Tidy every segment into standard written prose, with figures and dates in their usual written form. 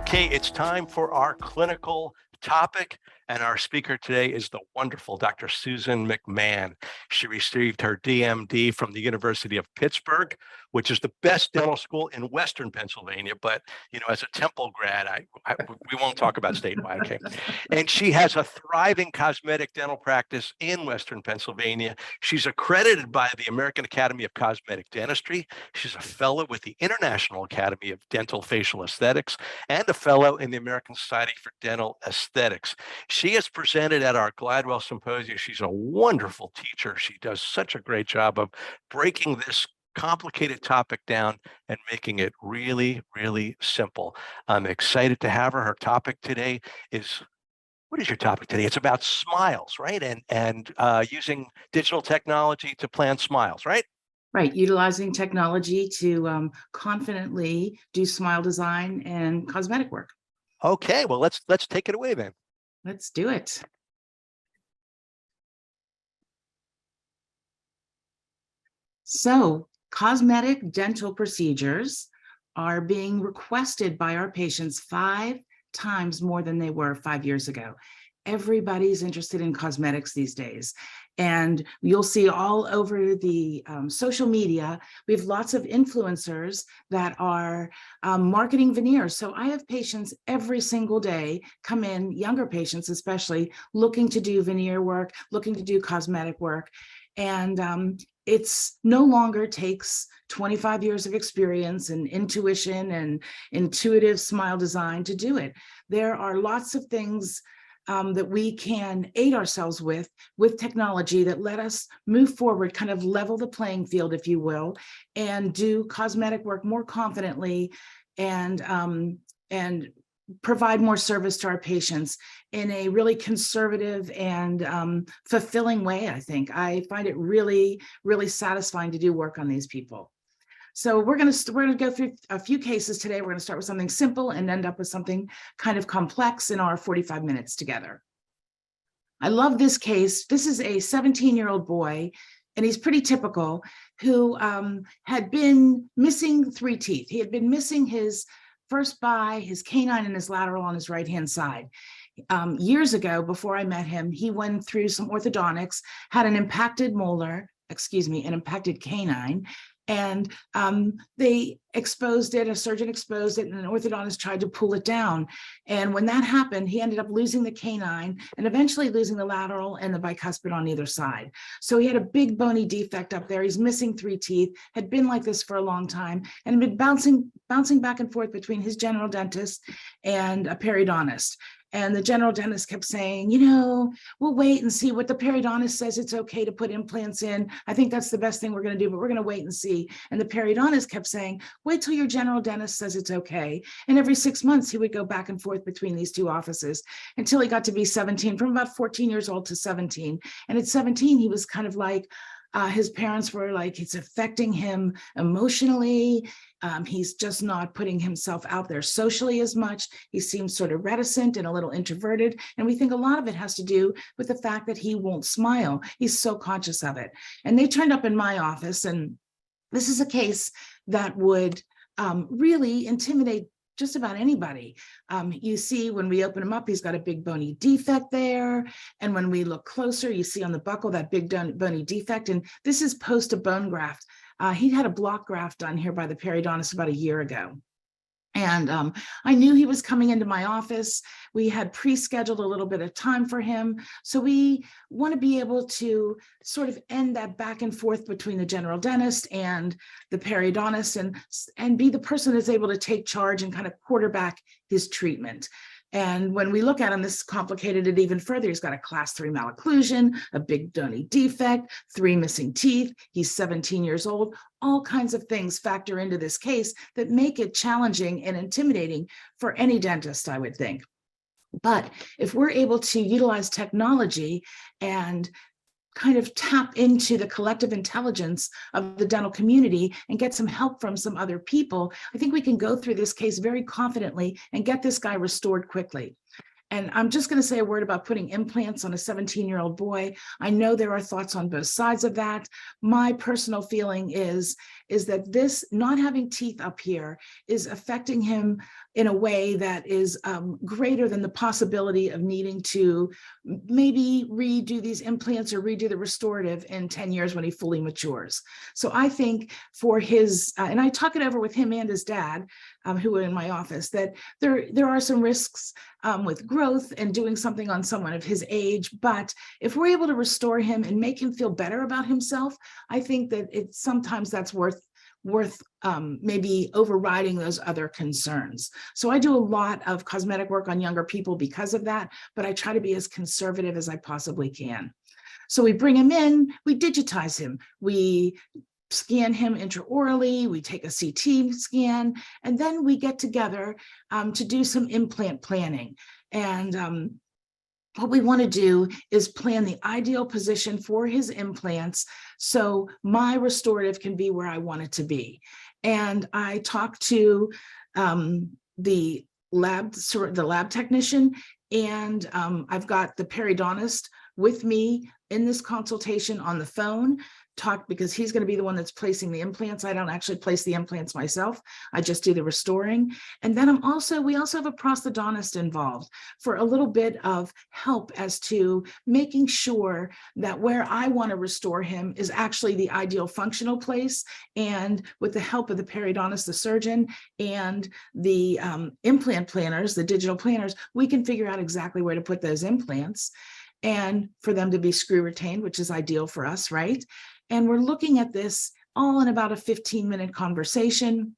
Okay, it's time for our clinical topic, and our speaker today is the wonderful Dr. Susan McMahon. She received her DMD from the University of Pittsburgh, which is the best dental school in Western Pennsylvania. But as a Temple grad, we won't talk about statewide, okay? And she has a thriving cosmetic dental practice in Western Pennsylvania. She's accredited by the American Academy of Cosmetic Dentistry. She's a fellow with the International Academy of Dental Facial Aesthetics and a fellow in the American Society for Dental Aesthetics. She has presented at our Gladwell Symposium. She's a wonderful teacher. She does such a great job of breaking this complicated topic down and making it really, really simple. I'm excited to have her. Her topic today is, what is your topic today? It's about smiles, right? And using digital technology to plan smiles, right? Right, utilizing technology to confidently do smile design and cosmetic work. Okay, well, let's take it away then. Let's do it. So, cosmetic dental procedures are being requested by our patients 5 times more than they were 5 years ago. Everybody's interested in cosmetics these days. And you'll see all over the social media, we have lots of influencers that are marketing veneers. So I have patients every single day come in, younger patients especially, looking to do veneer work, looking to do cosmetic work. And it's no longer takes 25 years of experience and intuition and intuitive smile design to do it. There are lots of things that we can aid ourselves with technology that let us move forward, kind of level the playing field, if you will, and do cosmetic work more confidently and provide more service to our patients in a really conservative and fulfilling way. I think I find it really, really satisfying to do work on these people. So we're going to go through a few cases today. We're going to start with something simple and end up with something kind of complex in our 45 minutes together. I love this case. This is a 17-year-old boy, and he's pretty typical, who had been missing 3 teeth. He had been missing his first bite, his canine, and his lateral on his right-hand side. Years ago, before I met him, he went through some orthodontics, had an impacted molar, an impacted canine, and they exposed it, a surgeon exposed it, and an orthodontist tried to pull it down. And when that happened, he ended up losing the canine and eventually losing the lateral and the bicuspid on either side. So he had a big bony defect up there. He's missing 3 teeth, had been like this for a long time, and had been bouncing back and forth between his general dentist and a periodontist. And the general dentist kept saying, we'll wait and see what the periodontist says. It's okay to put implants in. I think that's the best thing we're going to do, but we're going to wait and see. And the periodontist kept saying, wait till your general dentist says it's okay. And every 6 months, he would go back and forth between these 2 offices until he got to be 17, from about 14 years old to 17. And at 17, he was kind of like, his parents were like, it's affecting him emotionally. He's just not putting himself out there socially as much. He seems sort of reticent and a little introverted. And we think a lot of it has to do with the fact that he won't smile. He's so conscious of it. And they turned up in my office, and this is a case that would really intimidate just about anybody. You see when we open him up, he's got a big bony defect there. And when we look closer, you see on the buccal that big bony defect. And this is post a bone graft. He had a block graft done here by the periodontist about a year ago. And I knew he was coming into my office. We had pre-scheduled a little bit of time for him. So we want to be able to sort of end that back and forth between the general dentist and the periodontist and be the person that's able to take charge and kind of quarterback his treatment. And when we look at him, this complicated it even further. He's got a class 3 malocclusion, a big bony defect, 3 missing teeth. He's 17 years old. All kinds of things factor into this case that make it challenging and intimidating for any dentist, I would think. But if we're able to utilize technology and kind of tap into the collective intelligence of the dental community and get some help from some other people, I think we can go through this case very confidently and get this guy restored quickly. And I'm just going to say a word about putting implants on a 17-year-old boy. I know there are thoughts on both sides of that. My personal feeling is that this not having teeth up here is affecting him in a way that is greater than the possibility of needing to maybe redo these implants or redo the restorative in 10 years when he fully matures. So I think for his, and I talk it over with him and his dad, who are in my office, that there are some risks with growth and doing something on someone of his age. But if we're able to restore him and make him feel better about himself, I think that it's sometimes that's worth maybe overriding those other concerns. So I do a lot of cosmetic work on younger people because of that, but I try to be as conservative as I possibly can. So we bring him in, we digitize him, we scan him intraorally, we take a CT scan, and then we get together to do some implant planning. And what we want to do is plan the ideal position for his implants so my restorative can be where I want it to be. And I talk to the lab technician, and I've got the periodontist with me in this consultation on the phone, because he's going to be the one that's placing the implants. I don't actually place the implants myself. I just do the restoring. And then we also have a prosthodontist involved for a little bit of help as to making sure that where I want to restore him is actually the ideal functional place. And with the help of the periodontist, the surgeon, and the implant planners, the digital planners, we can figure out exactly where to put those implants and for them to be screw retained, which is ideal for us, right? And we're looking at this all in about a 15-minute conversation.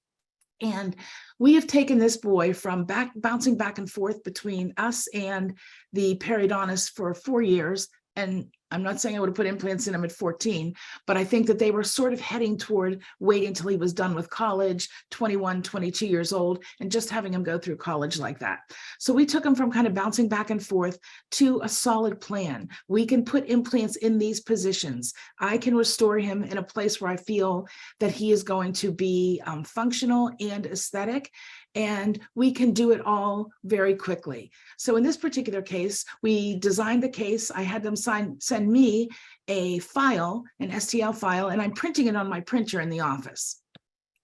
And we have taken this boy from bouncing back and forth between us and the periodontist for 4 years. And I'm not saying I would have put implants in him at 14, but I think that they were sort of heading toward waiting until he was done with college, 21, 22 years old, and just having him go through college like that. So we took him from kind of bouncing back and forth to a solid plan. We can put implants in these positions. I can restore him in a place where I feel that he is going to be functional and aesthetic. And we can do it all very quickly. So in this particular case, we designed the case. I had them send me a file, an STL file, and I'm printing it on my printer in the office.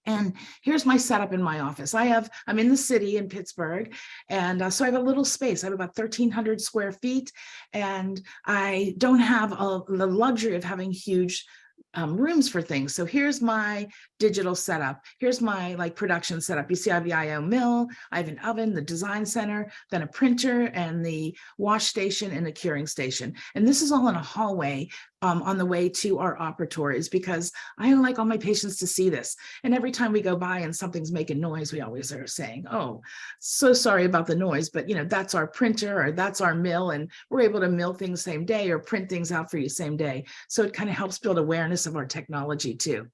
And here's my setup in my office. I'm in the city in Pittsburgh. And so I have a little space. I have about 1,300 square feet. And I don't have the luxury of having huge rooms for things. So here's my digital setup. Here's my production setup. You see, I have the IO mill, I have an oven, the design center, then a printer, and the wash station and the curing station. And this is all in a hallway on the way to our operatories, because I don't like all my patients to see this. And every time we go by and something's making noise, we always are saying, oh, so sorry about the noise, but that's our printer or that's our mill, and we're able to mill things same day or print things out for you same day. So it kind of helps build awareness of our technology too.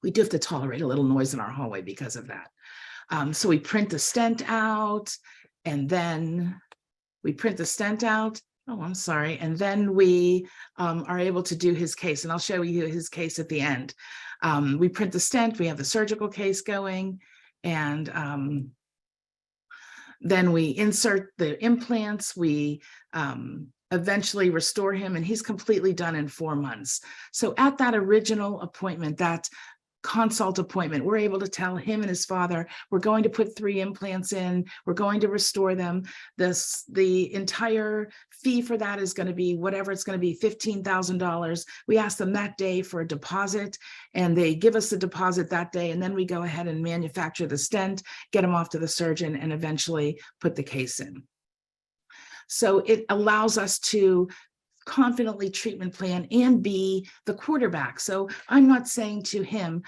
We do have to tolerate a little noise in our hallway because of that. So we print the stent out, and then we print the stent out. Oh, I'm sorry. And then we are able to do his case, and I'll show you his case at the end. We print the stent, we have the surgical case going, and then we insert the implants. We eventually restore him, and he's completely done in 4 months. So at that original appointment, that consult appointment, we're able to tell him and his father, we're going to put 3 implants in, we're going to restore them. The entire fee for that is going to be whatever it's going to be, $15,000. We ask them that day for a deposit, and they give us the deposit that day, and then we go ahead and manufacture the stent, get them off to the surgeon, and eventually put the case in. So it allows us to confidently treatment plan and be the quarterback. So I'm not saying to him,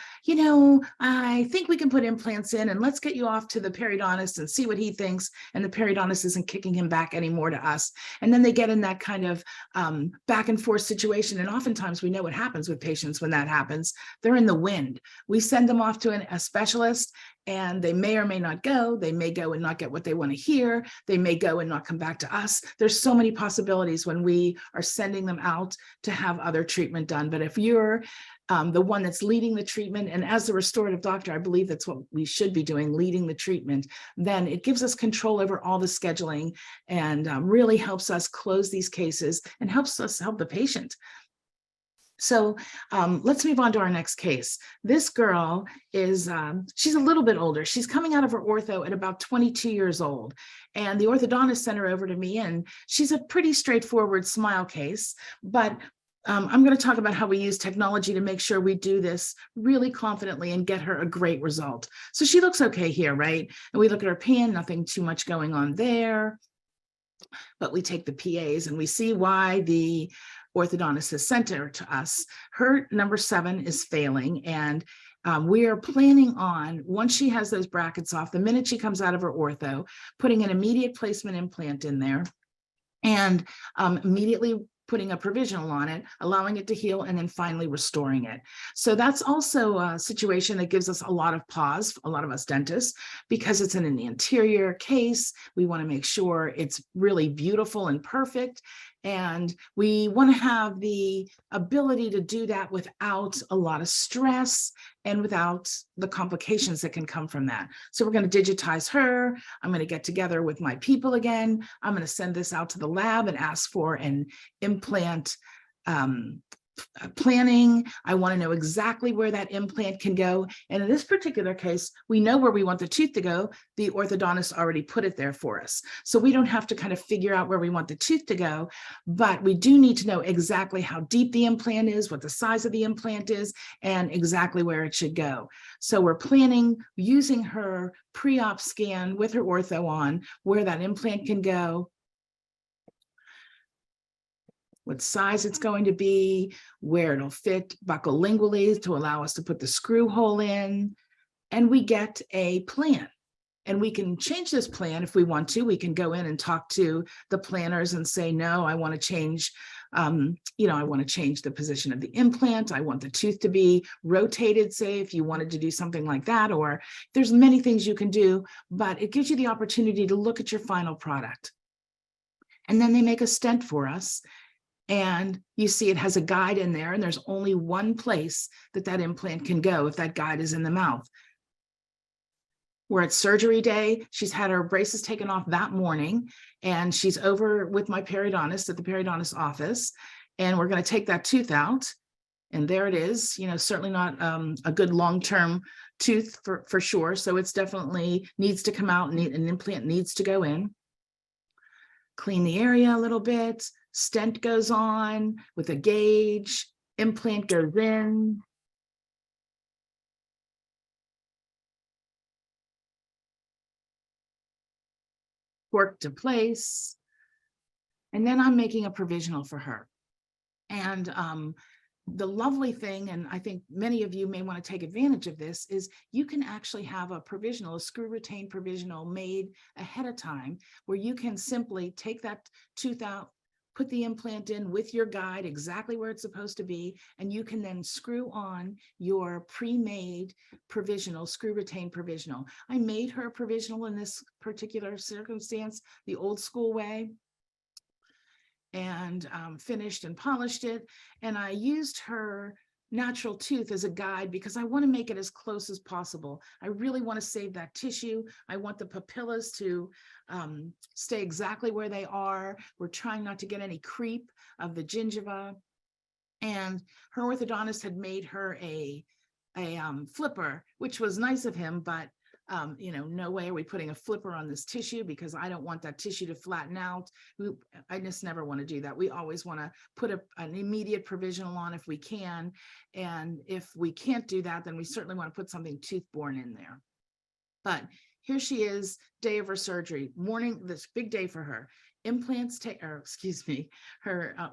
I think we can put implants in, and let's get you off to the periodontist and see what he thinks. And the periodontist isn't kicking him back anymore to us. And then they get in that kind of back and forth situation. And oftentimes we know what happens with patients when that happens. They're in the wind. We send them off to a specialist, and they may or may not go. They may go and not get what they want to hear. They may go and not come back to us. There's so many possibilities when we are sending them out to have other treatment done. But if you're the one that's leading the treatment, and as the restorative doctor, I believe that's what we should be doing, leading the treatment, then it gives us control over all the scheduling, and really helps us close these cases and helps us help the patient. So let's move on to our next case. This girl is, she's a little bit older. She's coming out of her ortho at about 22 years old. And the orthodontist sent her over to me, and she's a pretty straightforward smile case, but I'm going to talk about how we use technology to make sure we do this really confidently and get her a great result. So she looks okay here, right? And we look at her pan, nothing too much going on there. But we take the PAs and we see why the orthodontist has sent her to us. Her number 7 is failing, and we are planning on, once she has those brackets off, the minute she comes out of her ortho, putting an immediate placement implant in there, and immediately putting a provisional on it, allowing it to heal, and then finally restoring it. So that's also a situation that gives us a lot of pause, a lot of us dentists, because it's in an anterior case. We want to make sure it's really beautiful and perfect. And we want to have the ability to do that without a lot of stress and without the complications that can come from that. So we're going to digitize her. I'm going to get together with my people again. I'm going to send this out to the lab and ask for an implant planning. I want to know exactly where that implant can go. And in this particular case, we know where we want the tooth to go. The orthodontist already put it there for us. So we don't have to kind of figure out where we want the tooth to go, but we do need to know exactly how deep the implant is, what the size of the implant is, and exactly where it should go. So we're planning using her pre-op scan with her ortho on where that implant can go, what size it's going to be, where it'll fit buccolingually to allow us to put the screw hole in, and we get a plan. And we can change this plan if we want to. We can go in and talk to the planners and say, no, I want to change, I want to change the position of the implant. I want the tooth to be rotated, say, if you wanted to do something like that, or there's many things you can do, but it gives you the opportunity to look at your final product. And then they make a stent for us. And you see it has a guide in there, and there's only one place that that implant can go if that guide is in the mouth. We're at surgery day. She's had her braces taken off that morning, and she's over with my periodontist at the periodontist office, and we're going to take that tooth out. And there it is, certainly not a good long-term tooth for sure. So it's definitely needs to come out, and an implant needs to go in. Clean the area a little bit. Stent goes on with a gauge, implant goes in. Work to place. And then I'm making a provisional for her. And the lovely thing, and I think many of you may want to take advantage of this, is you can actually have a provisional, a screw retained provisional made ahead of time, where you can simply take that tooth out, put the implant in with your guide exactly where it's supposed to be, and you can then screw on your pre-made provisional, screw retained provisional. I made her a provisional in this particular circumstance the old school way, and finished and polished it. And I used her natural tooth as a guide because I want to make it as close as possible. I really want to save that tissue. I want the papillas to stay exactly where they are. We're trying not to get any creep of the gingiva. And her orthodontist had made her a flipper, which was nice of him, but no way are we putting a flipper on this tissue, because I don't want that tissue to flatten out. I just never want to do that. We always want to put an immediate provisional on if we can. And if we can't do that, then we certainly want to put something tooth-borne in there. But here she is, day of her surgery, morning, this big day for her. Implants her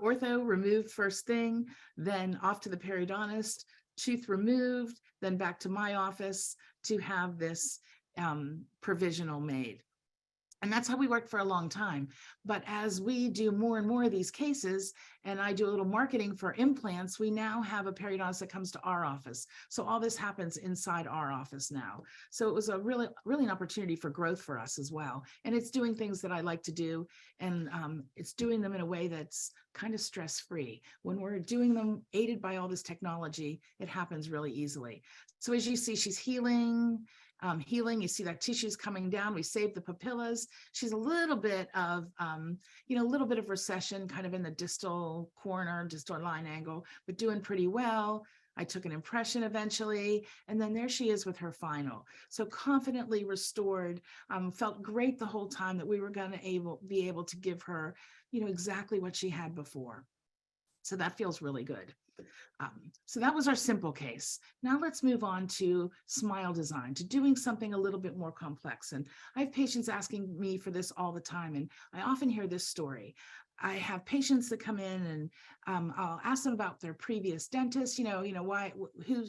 ortho removed first thing, then off to the periodontist, tooth removed, then back to my office to have this provisional made. And that's how we worked for a long time. But as we do more and more of these cases, and I do a little marketing for implants, we now have a periodontist that comes to our office. So all this happens inside our office now. So it was a really an opportunity for growth for us as well. And it's doing things that I like to do. And it's doing them in a way that's kind of stress-free. When we're doing them aided by all this technology, it happens really easily. So as you see, she's healing. healing. You see that tissue's coming down. We saved the papillas. She's a little bit of, a little bit of recession kind of in the distal corner, distal line angle, but doing pretty well. I took an impression eventually, and then there she is with her final. So confidently restored, felt great the whole time that we were going to be able to give her, exactly what she had before. So that feels really good. So that was our simple case. Now let's move on to smile design, to doing something a little bit more complex. And I have patients asking me for this all the time, and I often hear this story. I have patients that come in and I'll ask them about their previous dentist, why, who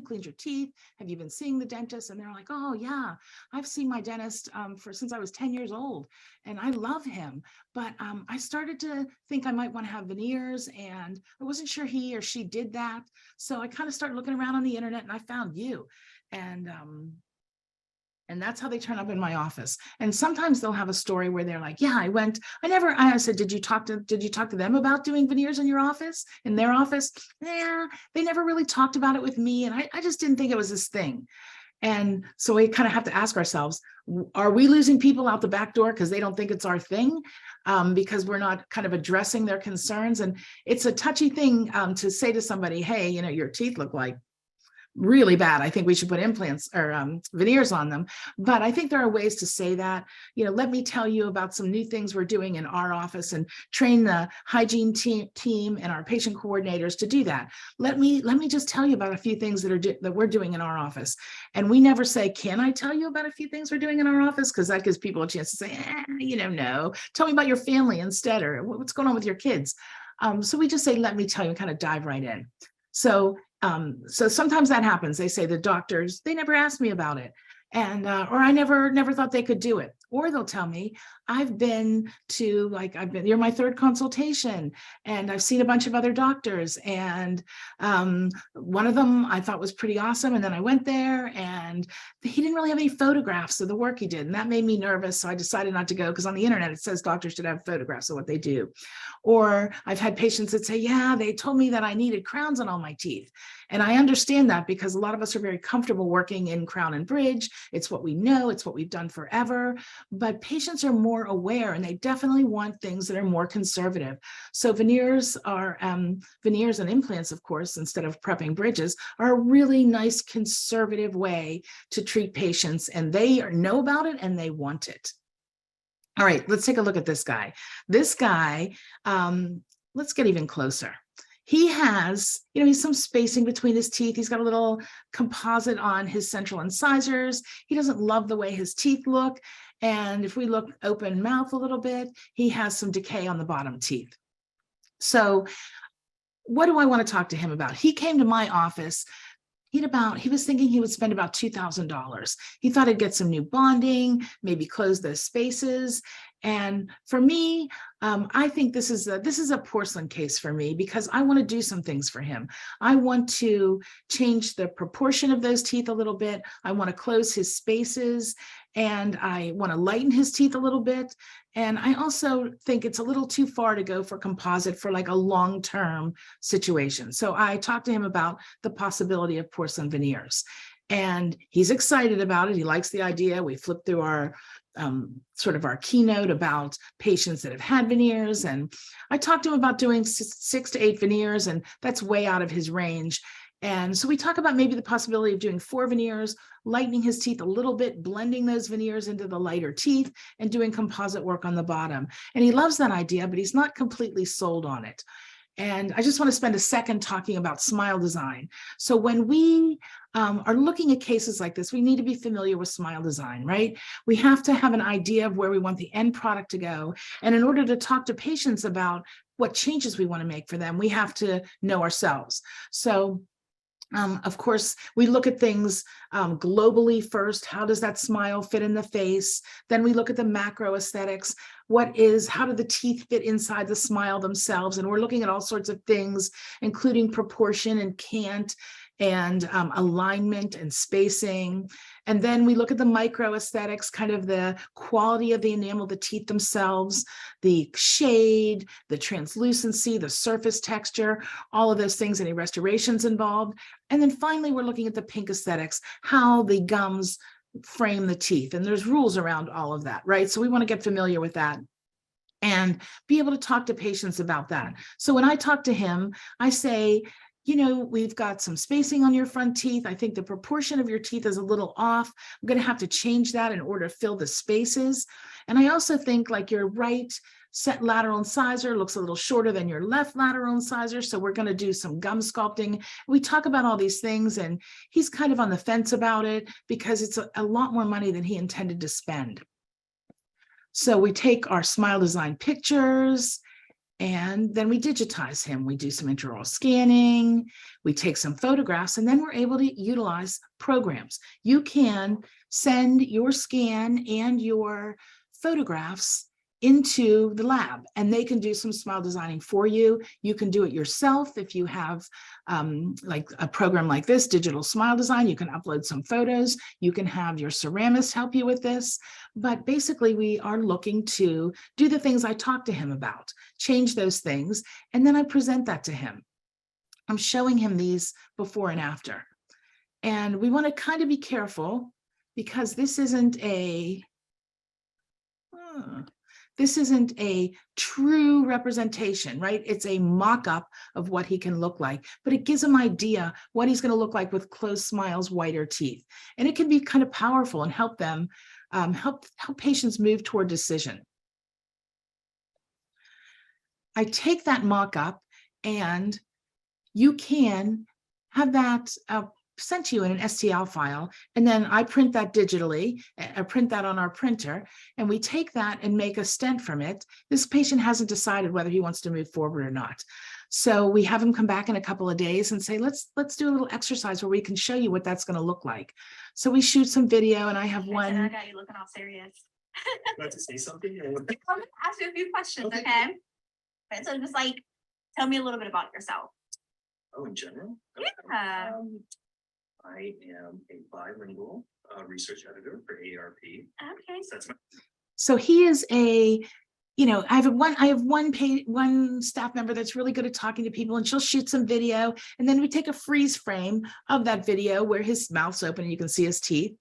cleans your teeth? Have you been seeing the dentist? And they're like, oh yeah, I've seen my dentist since I was 10 years old and I love him. But I started to think I might want to have veneers and I wasn't sure he or she did that. So I kind of started looking around on the internet and I found you. And that's how they turn up in my office. And sometimes they'll have a story where they're like, yeah, I said, did you talk to them about doing veneers in your office, in their office? Yeah, they never really talked about it with me. And I just didn't think it was this thing. And so we kind of have to ask ourselves, are we losing people out the back door because they don't think it's our thing? Because we're not kind of addressing their concerns. And it's a touchy thing to say to somebody, hey, your teeth look like really bad. I think we should put implants or veneers on them. But I think there are ways to say that, let me tell you about some new things we're doing in our office and train the hygiene team and our patient coordinators to do that. Let me just tell you about a few things that we're doing in our office. And we never say, can I tell you about a few things we're doing in our office? Because that gives people a chance to say, no, tell me about your family instead, or what's going on with your kids. So we just say, let me tell you, and kind of dive right in. So sometimes that happens. They say the doctors, they never asked me about it. And, or I never thought they could do it. Or they'll tell me, you're my third consultation and I've seen a bunch of other doctors. And one of them I thought was pretty awesome. And then I went there and he didn't really have any photographs of the work he did. And that made me nervous. So I decided not to go because on the internet, it says doctors should have photographs of what they do. Or I've had patients that say, yeah, they told me that I needed crowns on all my teeth. And I understand that because a lot of us are very comfortable working in crown and bridge. It's what we know, it's what we've done forever, but patients are more aware and they definitely want things that are more conservative. So veneers and implants, of course, instead of prepping bridges, are a really nice conservative way to treat patients, and they know about it and they want it. All right, let's take a look at this guy. This guy, let's get even closer. He has, he's some spacing between his teeth. He's got a little composite on his central incisors. He doesn't love the way his teeth look. And if we look open mouth a little bit, he has some decay on the bottom teeth. So what do I want to talk to him about? He came to my office. He was thinking he would spend about $2,000. He thought he'd get some new bonding, maybe close those spaces. And for me, I think this is a porcelain case for me because I want to do some things for him. I want to change the proportion of those teeth a little bit. I want to close his spaces and I want to lighten his teeth a little bit. And I also think it's a little too far to go for composite for like a long-term situation. So I talked to him about the possibility of porcelain veneers. And he's excited about it. He likes the idea. We flipped through our sort of our keynote about patients that have had veneers. And I talked to him about doing 6 to 8 veneers, and that's way out of his range. And so we talk about maybe the possibility of doing 4 veneers, lightening his teeth a little bit, blending those veneers into the lighter teeth, and doing composite work on the bottom. And he loves that idea, but he's not completely sold on it. And I just want to spend a second talking about smile design. So when we are looking at cases like this, we need to be familiar with smile design, right? We have to have an idea of where we want the end product to go. And in order to talk to patients about what changes we want to make for them, we have to know ourselves. So of course, we look at things globally first. How does that smile fit in the face? Then we look at the macro aesthetics. how do the teeth fit inside the smile themselves? And we're looking at all sorts of things, including proportion and cant and alignment and spacing. And then we look at the micro aesthetics, kind of the quality of the enamel, the teeth themselves, the shade, the translucency, the surface texture, all of those things, any restorations involved. And then finally, we're looking at the pink aesthetics, how the gums frame the teeth. And there's rules around all of that, right? So we want to get familiar with that and be able to talk to patients about that. So when I talk to him, I say, you know, we've got some spacing on your front teeth. I think the proportion of your teeth is a little off. I'm going to have to change that in order to fill the spaces. And I also think like your right set lateral incisor looks a little shorter than your left lateral incisor. So we're going to do some gum sculpting. We talk about all these things and he's kind of on the fence about it because it's a lot more money than he intended to spend. So we take our Smile Design pictures and then we digitize him. We do some intraoral scanning, we take some photographs, and then we're able to utilize programs. You can send your scan and your photographs into the lab and they can do some smile designing for you. You can do it yourself if you have like a program like this, Digital Smile Design. You can upload some photos. You can have your ceramist help you with this. But basically, we are looking to do the things I talked to him about, change those things, and then I present that to him. I'm showing him these before and after. And we want to kind of be careful because this isn't a true representation, right? It's a mock-up of what he can look like, but it gives him an idea what he's going to look like with closed smiles, whiter teeth. And it can be kind of powerful and help them, help patients move toward decision. I take that mock-up and you can have that sent to you in an STL file, and then I print that digitally, I print that on our printer, and we take that and make a stent from it. This patient hasn't decided whether he wants to move forward or not. So we have him come back in a couple of days and say, let's do a little exercise where we can show you what that's going to look like. So we shoot some video, and I have one. I got you looking all serious. About to say something? I'm gonna ask you a few questions, okay? Okay, so just like tell me a little bit about yourself. Oh, in general? Yeah. I am a bilingual research editor for AARP. Okay. So that's my So he is a, you know, I have one staff member that's really good at talking to people, and she'll shoot some video, and then we take a freeze frame of that video where his mouth's open and you can see his teeth.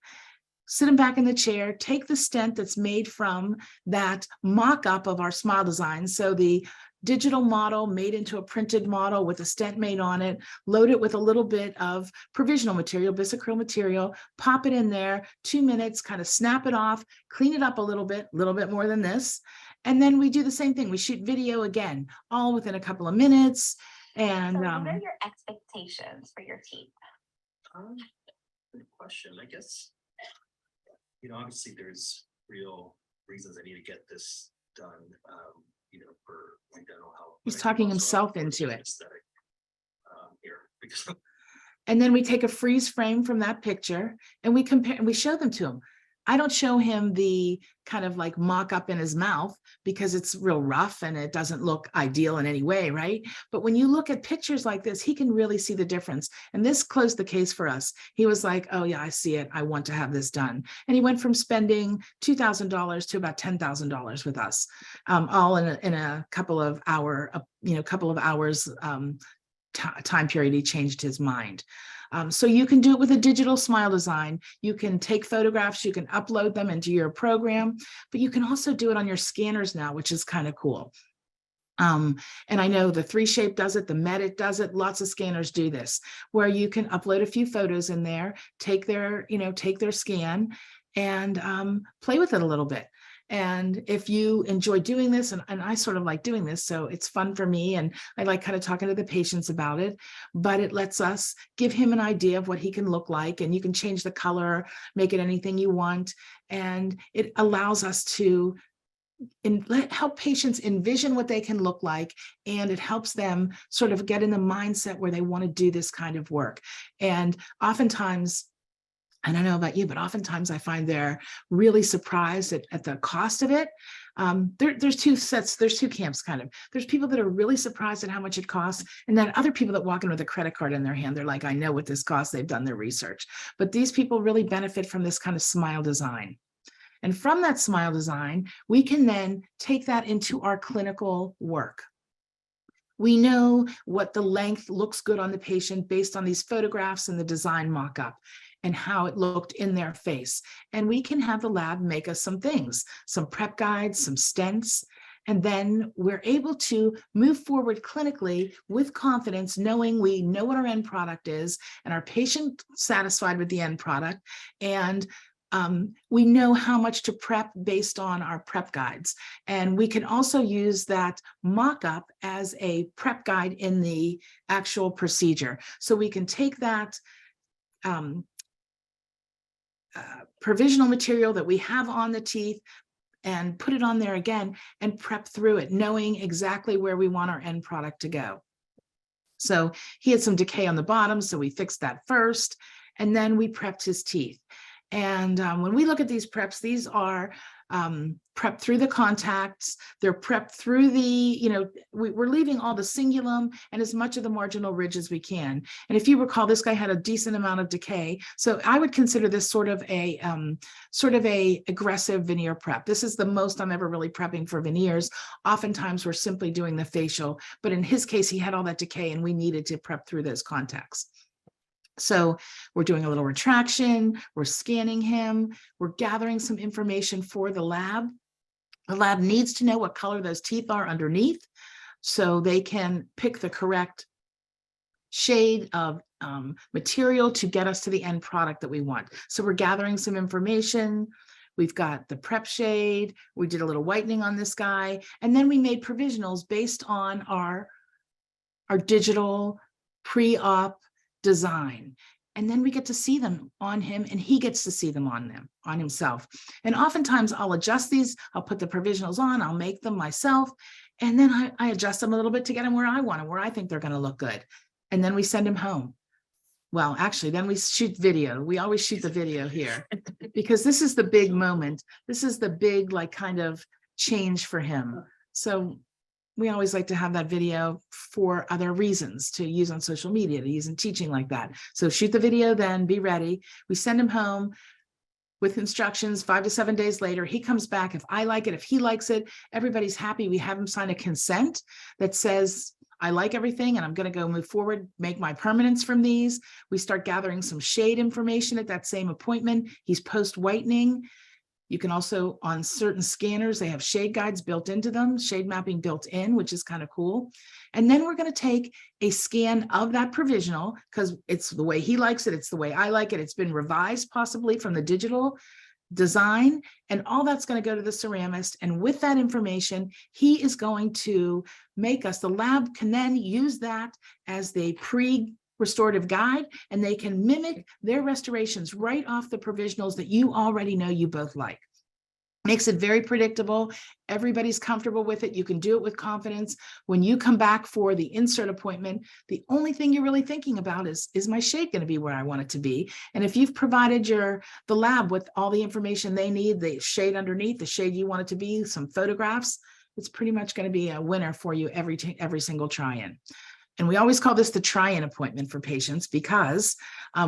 Sit him back in the chair, take the stent that's made from that mock-up of our smile design. So the digital model made into a printed model with a stent made on it, load it with a little bit of provisional material, bisacryl material, pop it in there, 2 minutes, kind of snap it off, clean it up a little bit more than this. And then we do the same thing. We shoot video again, all within a couple of minutes. And So what are your expectations for your teeth? good question. I guess, you know, obviously there's real reasons I need to get this done, you know, for my dental health. he's but I talking think also himself for into the it. aesthetic, here, because And then we take a freeze frame from that picture and we compare and we show them to him. I don't show him the kind of like mock up in his mouth because it's real rough and it doesn't look ideal in any way, right? But when you look at pictures like this, he can really see the difference. And this closed the case for us. He was like, oh yeah, I see it. I want to have this done. And he went from spending $2,000 to about $10,000 with us, all in a couple of hours time period. He changed his mind. So you can do it with a digital smile design. You can take photographs, you can upload them into your program, but you can also do it on your scanners now, which is kind of cool. And I know the 3Shape does it, the Medit does it, lots of scanners do this, where you can upload a few photos in there, take their scan and play with it a little bit. And if you enjoy doing this, and I sort of like doing this, so it's fun for me, and I like kind of talking to the patients about it, but it lets us give him an idea of what he can look like, and you can change the color, make it anything you want, and it allows us to help patients envision what they can look like, and it helps them sort of get in the mindset where they want to do this kind of work. And oftentimes, I don't know about you, but oftentimes I find they're really surprised at the cost of it. There's two camps kind of. There's people that are really surprised at how much it costs, and then other people that walk in with a credit card in their hand. They're like, I know what this costs. They've done their research. But these people really benefit from this kind of smile design. And from that smile design, we can then take that into our clinical work. We know what the length looks good on the patient based on these photographs and the design mock-up and how it looked in their face. And we can have the lab make us some things, some prep guides, some stents, and then we're able to move forward clinically with confidence, knowing we know what our end product is and our patient satisfied with the end product. And we know how much to prep based on our prep guides. And we can also use that mock-up as a prep guide in the actual procedure. So we can take that provisional material that we have on the teeth and put it on there again and prep through it, knowing exactly where we want our end product to go. So he had some decay on the bottom, so we fixed that first, and then we prepped his teeth. And when we look at these preps, these are prepped through the contacts. They're prepped through the, we're leaving all the cingulum and as much of the marginal ridge as we can. And if you recall, this guy had a decent amount of decay. So I would consider this sort of a aggressive veneer prep. This is the most I'm ever really prepping for veneers. Oftentimes we're simply doing the facial, but in his case, he had all that decay and we needed to prep through those contacts. So we're doing a little retraction, we're scanning him, we're gathering some information for the lab. The lab needs to know what color those teeth are underneath so they can pick the correct shade of material to get us to the end product that we want. So we're gathering some information. We've got the prep shade, we did a little whitening on this guy, and then we made provisionals based on our digital pre-op design. And then we get to see them on him and he gets to see them on himself. And oftentimes I'll adjust these, I'll put the provisionals on, I'll make them myself. And then I adjust them a little bit to get them where I want them, where I think they're going to look good. And then we send him home. Well, actually, then we shoot video. We always shoot the video here because this is the big moment. This is the big, kind of change for him. So we always like to have that video for other reasons, to use on social media, to use in teaching like that. So shoot the video, then be ready. We send him home with instructions. 5 to 7 days later, he comes back. If I like it, if he likes it, everybody's happy. We have him sign a consent that says, I like everything and I'm going to go move forward, make my permanence from these. We start gathering some shade information at that same appointment. He's post-whitening. You can also, on certain scanners, they have shade guides built into them, shade mapping built in, which is kind of cool. And then we're going to take a scan of that provisional because it's the way he likes it. It's the way I like it. It's been revised possibly from the digital design, and all that's going to go to the ceramist. And with that information, he is going to make us, the lab can then use that as the restorative guide, and they can mimic their restorations right off the provisionals that you already know you both like. Makes it very predictable. Everybody's comfortable with it. You can do it with confidence. When you come back for the insert appointment, the only thing you're really thinking about is my shade going to be where I want it to be? And if you've provided the lab with all the information they need, the shade underneath, the shade you want it to be, some photographs, it's pretty much going to be a winner for you every single try-in. And we always call this the try-in appointment for patients because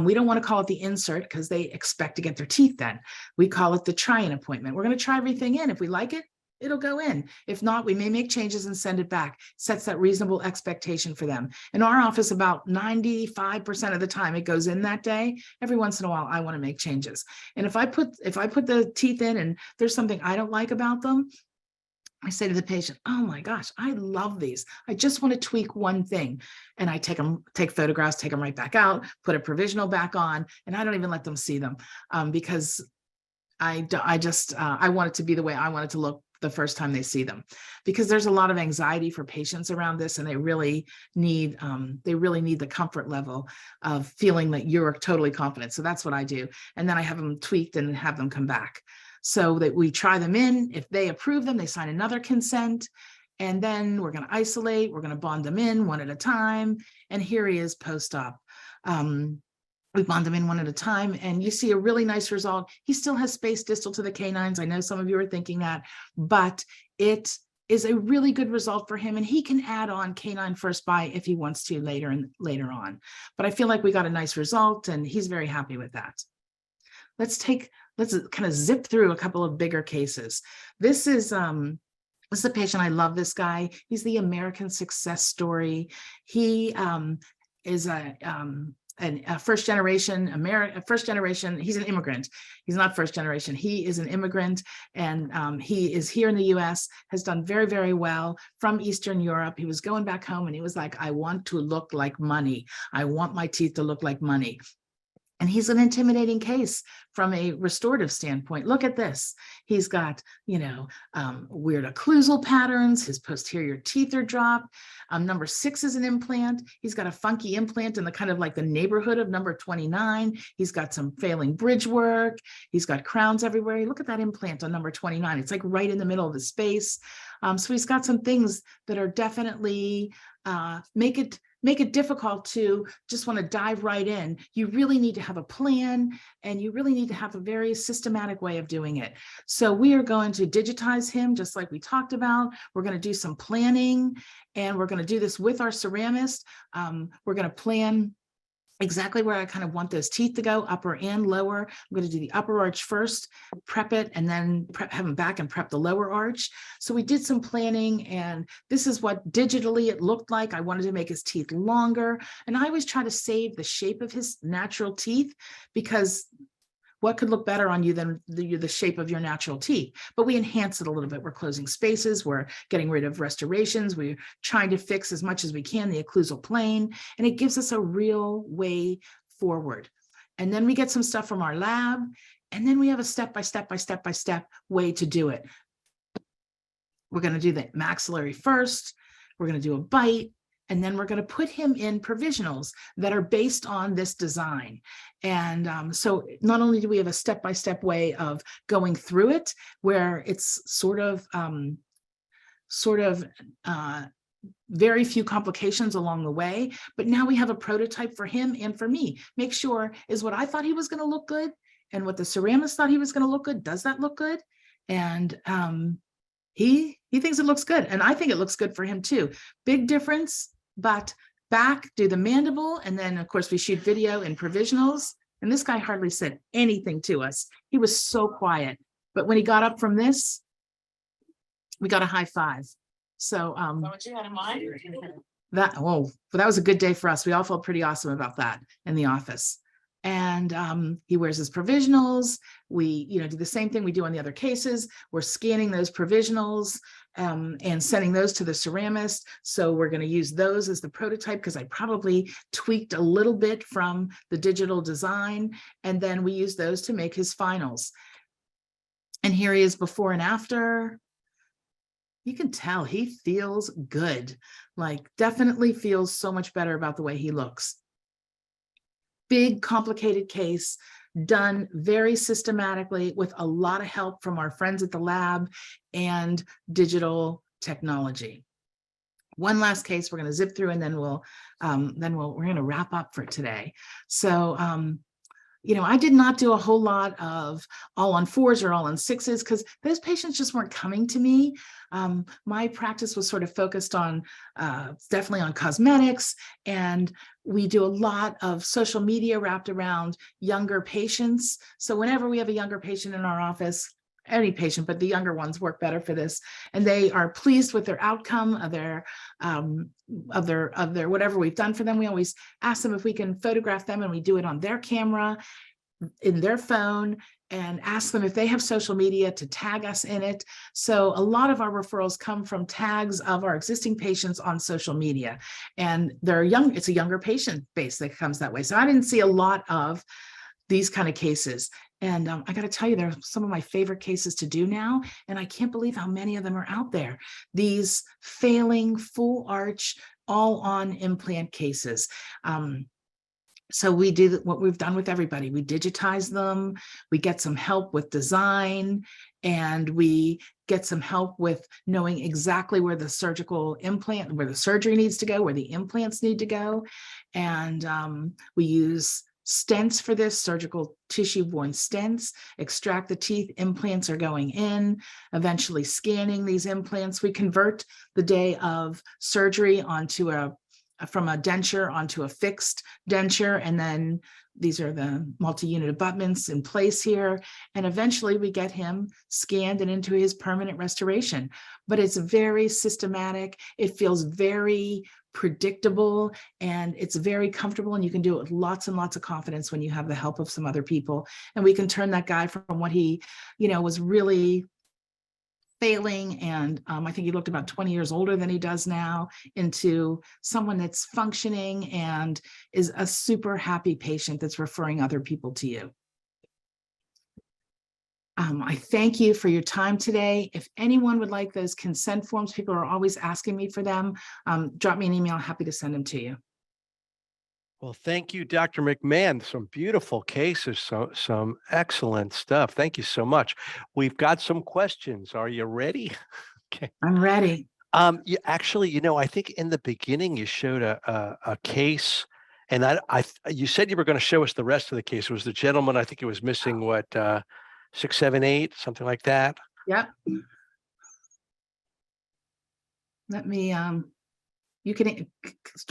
we don't want to call it the insert because they expect to get their teeth then. We call it the try-in appointment. We're going to try everything in. If we like it, it'll go in. If not, we may make changes and send it back. Sets that reasonable expectation for them. In our office, about 95% of the time it goes in that day. Every once in a while, I want to make changes. And if I put the teeth in and there's something I don't like about them, I say to the patient, oh my gosh, I love these. I just want to tweak one thing. And I take photographs, take them right back out, put a provisional back on, and I don't even let them see them because I want it to be the way I want it to look the first time they see them, because there's a lot of anxiety for patients around this, and they really need the comfort level of feeling that you're totally confident. So that's what I do. And then I have them tweaked and have them come back. So that we try them in. If they approve them, they sign another consent. And then we're going to isolate. We're going to bond them in one at a time. And here he is post-op. We bond them in one at a time, and you see a really nice result. He still has space distal to the canines. I know some of you are thinking that, but it is a really good result for him, and he can add on canine first bite if he wants to later on. But I feel like we got a nice result, and he's very happy with that. Let's kind of zip through a couple of bigger cases. This is a patient. I love this guy. He's the American success story. He is a first generation he's an immigrant. He's not first generation, he is an immigrant, and he is here in the US, has done very, very well from Eastern Europe. He was going back home and he was like, I want to look like money. I want my teeth to look like money. And he's an intimidating case from a restorative standpoint. Look at this. He's got, weird occlusal patterns. His posterior teeth are dropped. Number 6 is an implant. He's got a funky implant in the kind of like the neighborhood of number 29. He's got some failing bridge work. He's got crowns everywhere. Look at that implant on number 29. It's like right in the middle of the space. So he's got some things that are definitely make it difficult to just want to dive right in. You really need to have a plan, and you really need to have a very systematic way of doing it. So we are going to digitize him just like we talked about. We're going to do some planning, and we're going to do this with our ceramist. We're going to plan exactly where I kind of want those teeth to go, upper and lower. I'm going to do the upper arch first, prep it, and then have them back and prep the lower arch. So we did some planning, and this is what digitally it looked like. I wanted to make his teeth longer, and I always try to save the shape of his natural teeth, because what could look better on you than the shape of your natural teeth? But we enhance it a little bit. We're closing spaces. We're getting rid of restorations. We're trying to fix as much as we can the occlusal plane, and it gives us a real way forward. And then we get some stuff from our lab, and then we have a step-by-step way to do it. We're going to do the maxillary first. We're going to do a bite. And then we're going to put him in provisionals that are based on this design. And so not only do we have a step-by-step way of going through it, where it's sort of very few complications along the way, but now we have a prototype for him and for me. Make sure, is what I thought he was going to look good and what the ceramist thought he was going to look good, does that look good? And he thinks it looks good, and I think it looks good for him too. Big difference. But back, do the mandible, and then of course we shoot video in provisionals. And this guy hardly said anything to us. He was so quiet. But when he got up from this, we got a high five. So what you had in mind? that was a good day for us. We all felt pretty awesome about that in the office. And he wears his provisionals. We, do the same thing we do on the other cases. We're scanning those provisionals and sending those to the ceramist. So we're going to use those as the prototype, because I probably tweaked a little bit from the digital design. And then we use those to make his finals. And here he is before and after. You can tell he feels good, like definitely feels so much better about the way he looks. Big, complicated case, done very systematically with a lot of help from our friends at the lab and digital technology. One last case we're going to zip through, and then we're going to wrap up for today. So, I did not do a whole lot of all on 4s or all on 6s, because those patients just weren't coming to me. My practice was sort of focused on definitely on cosmetics, and we do a lot of social media wrapped around younger patients. So whenever we have a younger patient in our office, any patient, but the younger ones work better for this, and they are pleased with their outcome of their whatever we've done for them. We always ask them if we can photograph them, and we do it on their camera in their phone, and ask them if they have social media to tag us in it. So a lot of our referrals come from tags of our existing patients on social media, and they're young. It's a younger patient base that comes that way. So I didn't see a lot of these kind of cases. And I got to tell you, they're some of my favorite cases to do now. And I can't believe how many of them are out there. These failing full arch, all on implant cases. So we do what we've done with everybody. We digitize them. We get some help with design, and we get some help with knowing exactly where the surgical implant, where the surgery needs to go, where the implants need to go. And we use stents for this, surgical tissue-borne stents, extract the teeth, implants are going in, eventually scanning these implants. We convert the day of surgery onto from a denture onto a fixed denture, and then these are the multi-unit abutments in place here. And eventually we get him scanned and into his permanent restoration. But it's very systematic. It feels very predictable, and it's very comfortable, and you can do it with lots and lots of confidence when you have the help of some other people. And we can turn that guy from what he, was really failing, and I think he looked about 20 years older than he does now, into someone that's functioning and is a super happy patient that's referring other people to you. I thank you for your time today. If anyone would like those consent forms, people are always asking me for them. Drop me an email, happy to send them to you. Well, thank you, Dr. McMahon. Some beautiful cases, some excellent stuff. Thank you so much. We've got some questions. Are you ready? Okay. I'm ready. You actually, I think in the beginning you showed a case, and you said you were going to show us the rest of the case. It was the gentleman, I think it was missing 6, 7, 8, something like that. Yep. Let me, you can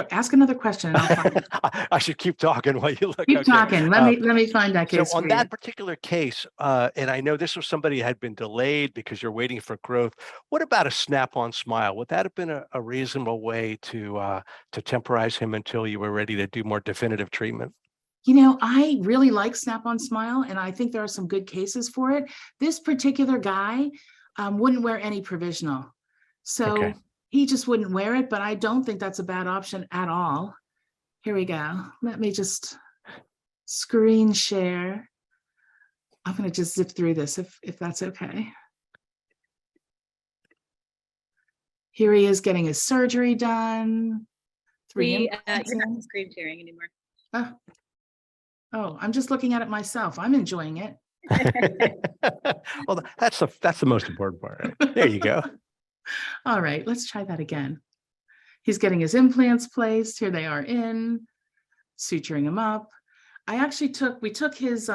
ask another question. And I'll find it. I should keep talking while you look. Keep Okay. talking. Let me find that case So on for that you. particular case, and I know this was somebody who had been delayed because you're waiting for growth. What about a snap-on smile? Would that have been a reasonable way to temporize him until you were ready to do more definitive treatment? I really like Snap-on Smile, and I think there are some good cases for it. This particular guy wouldn't wear any provisional. So Okay. he just wouldn't wear it, but I don't think that's a bad option at all. Here we go. Let me just screen share. I'm going to just zip through this if that's okay. Here he is getting his surgery done. You're not screen sharing anymore. Oh, I'm just looking at it myself. I'm enjoying it. Well, that's the most important part. Right? There you go. All right, let's try that again. He's getting his implants placed. Here they are in, suturing him up. We took his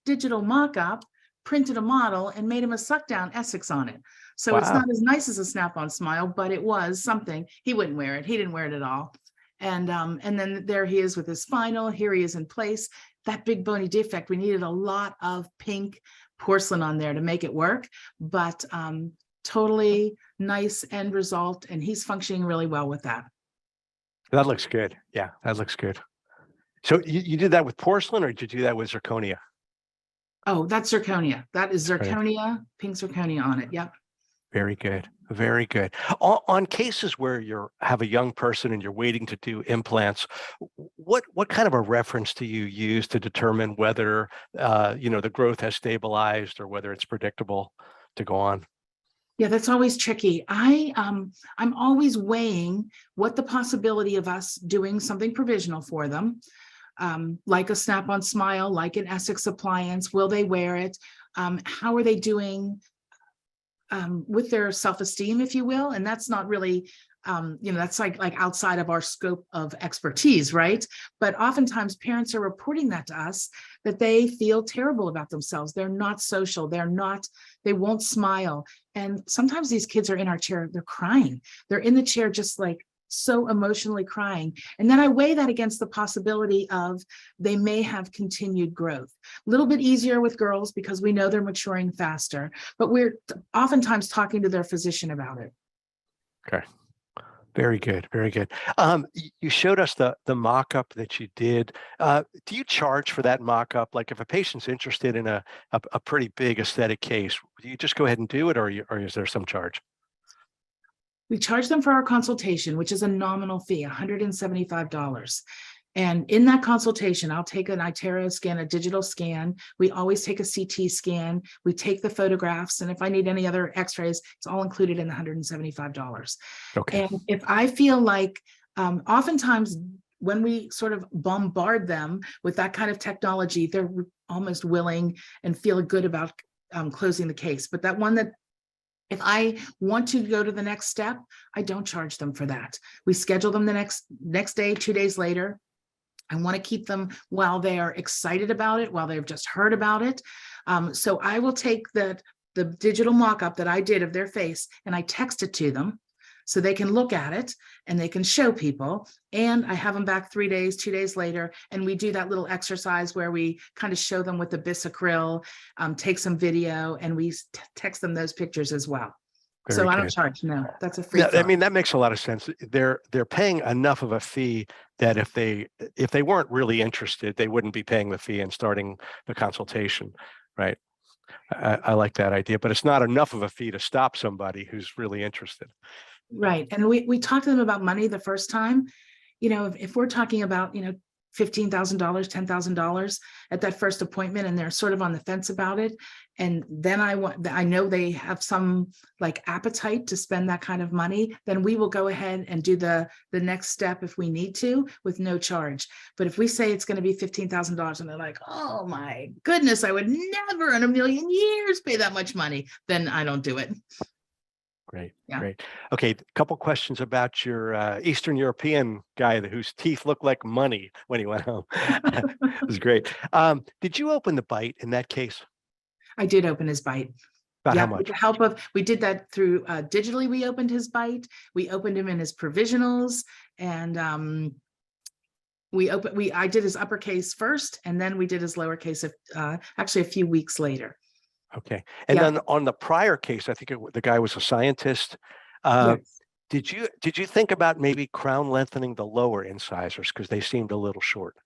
digital mock-up, printed a model, and made him a suck-down Essex on it. So It's Wow. not as nice as a Snap-on Smile, but it was something. He wouldn't wear it. He didn't wear it at all. And then there he is with his spinal. Here he is in place. That big bony defect, we needed a lot of pink porcelain on there to make it work, but totally nice end result, and he's functioning really well with that. That looks good. Yeah, that looks good. So you did that with porcelain, or did you do that with zirconia? Oh, that's zirconia. That is Zirconia. zirconia, pink zirconia on it. Yep. Very good. Very good. On cases where you have a young person and you're waiting to do implants, what kind of a reference do you use to determine whether the growth has stabilized or whether it's predictable to go on? Yeah, that's always tricky. I'm always weighing what the possibility of us doing something provisional for them, like a Snap-on Smile, like an Essex appliance. Will they wear it? How are they doing with their self-esteem, if you will? And that's not really, that's like outside of our scope of expertise, right? But oftentimes parents are reporting that to us, that they feel terrible about themselves. They're not social. They won't smile. And sometimes these kids are in our chair, they're crying. They're in the chair just like so emotionally crying. And then I weigh that against the possibility of they may have continued growth. A little bit easier with girls because we know they're maturing faster, but we're oftentimes talking to their physician about it. Okay. Very good. Very good. You showed us the mock-up that you did. Do you charge for that mock-up? Like if a patient's interested in a pretty big aesthetic case, do you just go ahead and do it, or is there some charge? We charge them for our consultation, which is a nominal fee, $175. And in that consultation, I'll take an iTero scan, a digital scan. We always take a CT scan. We take the photographs. And if I need any other x-rays, it's all included in the $175. Okay. And if I feel like oftentimes when we sort of bombard them with that kind of technology, they're almost willing and feel good about closing the case. But that one that if I want to go to the next step, I don't charge them for that. We schedule them the next day, 2 days later. I want to keep them while they are excited about it, while they've just heard about it. So I will take the digital mock-up that I did of their face and I text it to them so they can look at it and they can show people. And I have them back 3 days, 2 days later, and we do that little exercise where we kind of show them with the bisacryl, take some video, and we text them those pictures as well. Very So I don't good. charge, no, that's a free. Yeah, I mean, that makes a lot of sense. They're paying enough of a fee that if they weren't really interested, they wouldn't be paying the fee and starting the consultation, right? I like that idea, but it's not enough of a fee to stop somebody who's really interested. Right. And we talked to them about money the first time. You know, if we're talking about, $15,000, $10,000 at that first appointment, and they're sort of on the fence about it. And then I know they have some like appetite to spend that kind of money, then we will go ahead and do the next step if we need to with no charge. But if we say it's going to be $15,000 and they're like, oh my goodness, I would never in a million years pay that much money, then I don't do it. Great, Yeah. great. Okay, a couple questions about your Eastern European guy whose teeth looked like money when he went home. It was great. Did you open the bite in that case? I did open his bite. About Yeah, how with much? the help of, we did that through digitally, we opened his bite. We opened him in his provisionals, and I did his uppercase first, and then we did his lowercase actually a few weeks later. Okay. And Yeah. then on the prior case, I think the guy was a scientist. Yes. Did you think about maybe crown lengthening the lower incisors because they seemed a little short?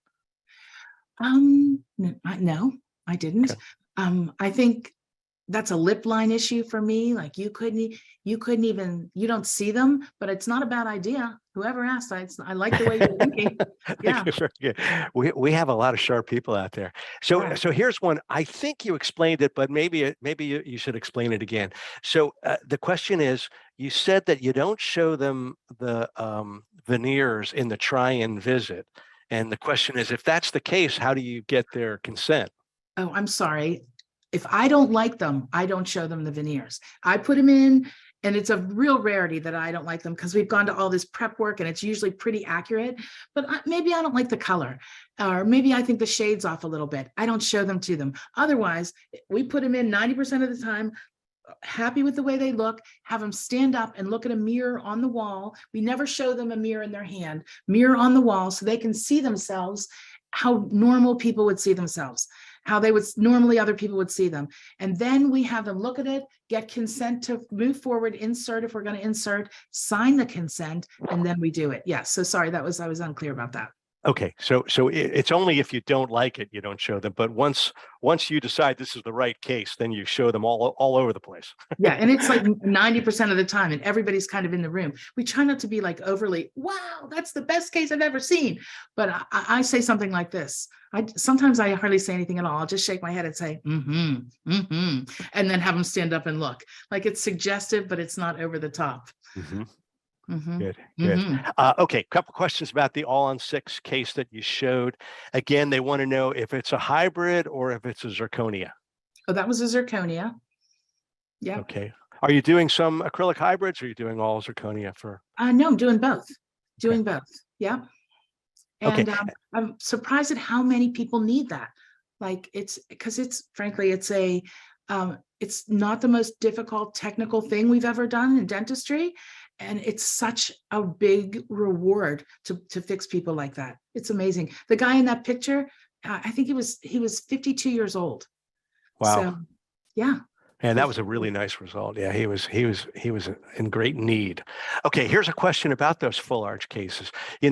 No, I didn't. Okay. I think that's a lip line issue for me. Like you don't see them, but it's not a bad idea. Whoever asked, I like the way you're thinking. Yeah. Very good. We have a lot of sharp people out there. So Yeah. so here's one. I think you explained it, but maybe you should explain it again. So the question is, you said that you don't show them the veneers in the try-in visit. And the question is, if that's the case, how do you get their consent? Oh, I'm sorry. If I don't like them, I don't show them the veneers. I put them in, and it's a real rarity that I don't like them because we've gone to all this prep work and it's usually pretty accurate, but maybe I don't like the color, or maybe I think the shade's off a little bit. I don't show them to them. Otherwise, we put them in 90% of the time, happy with the way they look, have them stand up and look at a mirror on the wall. We never show them a mirror in their hand, mirror on the wall, so they can see themselves how normal people would see themselves, how they would normally other people would see them. And then we have them look at it, get consent to move forward, insert if we're going to insert, sign the consent, and then we do it. Yes. So sorry, I was unclear about that. Okay, so it's only if you don't like it, you don't show them. But once you decide this is the right case, then you show them all over the place. Yeah, and it's like 90% of the time, and everybody's kind of in the room. We try not to be like overly, wow, that's the best case I've ever seen. But I say something like this. Sometimes I hardly say anything at all. I'll just shake my head and say, and then have them stand up and look. Like it's suggestive, but it's not over the top. Mm-hmm. Mm-hmm. Good. Mm-hmm. Okay, couple questions about the all-on-6 case that you showed. Again, they want to know if it's a hybrid or if it's a zirconia. Oh, that was a zirconia. Yeah. Okay. Are you doing some acrylic hybrids or are you doing all zirconia for? No, I'm doing both. Doing both. Yeah. And Okay. I'm surprised at how many people need that. Like it's because frankly, it's not the most difficult technical thing we've ever done in dentistry. And it's such a big reward to fix people like that. It's amazing. The guy in that picture, I think he was 52 years old. Wow. So, yeah. And that was a really nice result. Yeah, he was in great need. Okay, here's a question about those full arch cases.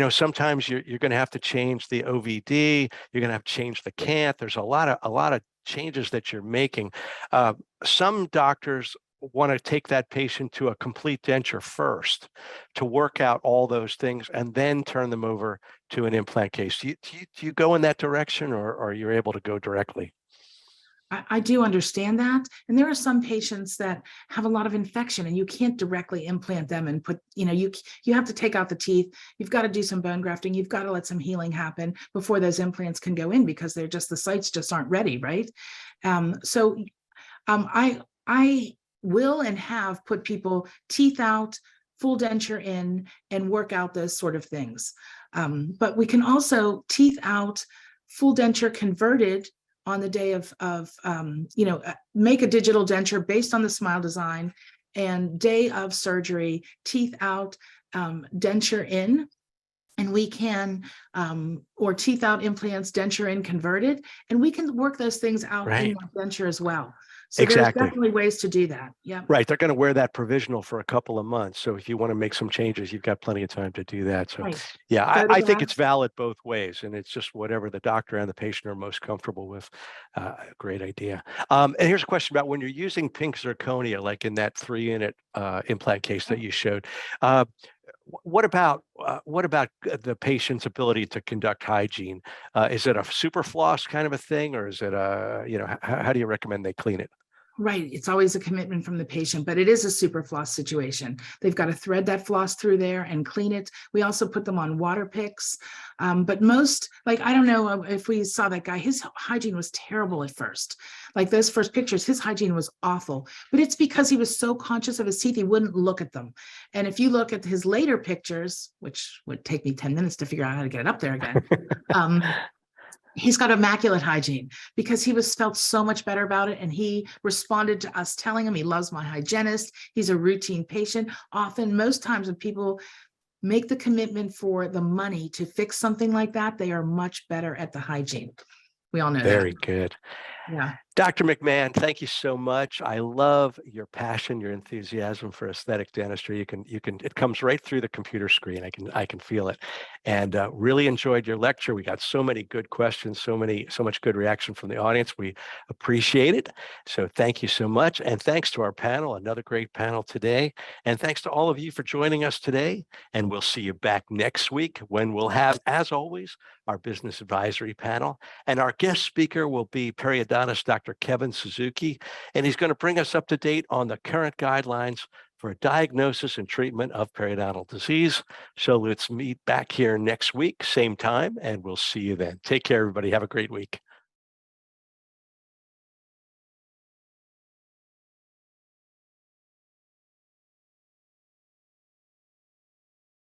Sometimes you're going to have to change the OVD. You're going to have to change the cant. There's a lot of changes that you're making. Some doctors want to take that patient to a complete denture first to work out all those things and then turn them over to an implant case. Do you go in that direction, or are you able to go directly? I do understand that. And there are some patients that have a lot of infection and you can't directly implant them and put, you have to take out the teeth. You've got to do some bone grafting. You've got to let some healing happen before those implants can go in because the sites just aren't ready. Right. I will and have put people teeth out full denture in, and work out those sort of things. But we can also teeth out, full denture converted on the day of make a digital denture based on the smile design, and day of surgery, teeth out, denture in. And we can, or teeth out implants, denture in converted, and we can work those things out Right. in the denture as well. So Exactly. there's definitely ways to do that. Yeah. Right. They're going to wear that provisional for a couple of months. So if you want to make some changes, you've got plenty of time to do that. So Right. yeah, I think it's Photographs. valid both ways, and it's just whatever the doctor and the patient are most comfortable with. Great idea. And here's a question about when you're using pink zirconia, like in that 3-unit implant case that you showed. What about the patient's ability to conduct hygiene? Is it a super floss kind of a thing, or is it how do you recommend they clean it? Right. It's always a commitment from the patient, but it is a super floss situation. They've got to thread that floss through there and clean it. We also put them on water picks. But most, like, I don't know if we saw that guy, his hygiene was terrible at first. Like those first pictures, his hygiene was awful, but it's because he was so conscious of his teeth, he wouldn't look at them. And if you look at his later pictures, which would take me 10 minutes to figure out how to get it up there again, he's got immaculate hygiene because he felt so much better about it. And he responded to us telling him he loves my hygienist. He's a routine patient. Often, most times when people make the commitment for the money to fix something like that, they are much better at the hygiene. We all know that. Very good. Yeah. Dr. McMahon, thank you so much. I love your passion, your enthusiasm for aesthetic dentistry. It comes right through the computer screen. I can feel it. And really enjoyed your lecture. We got so many good questions, so much good reaction from the audience. We appreciate it. So thank you so much. And thanks to our panel, another great panel today. And thanks to all of you for joining us today. And we'll see you back next week when we'll have, as always, our business advisory panel. And our guest speaker will be periodontist Dr. Kevin Suzuki, and he's going to bring us up to date on the current guidelines for diagnosis and treatment of periodontal disease. So let's meet back here next week, same time, and we'll see you then. Take care, everybody. Have a great week.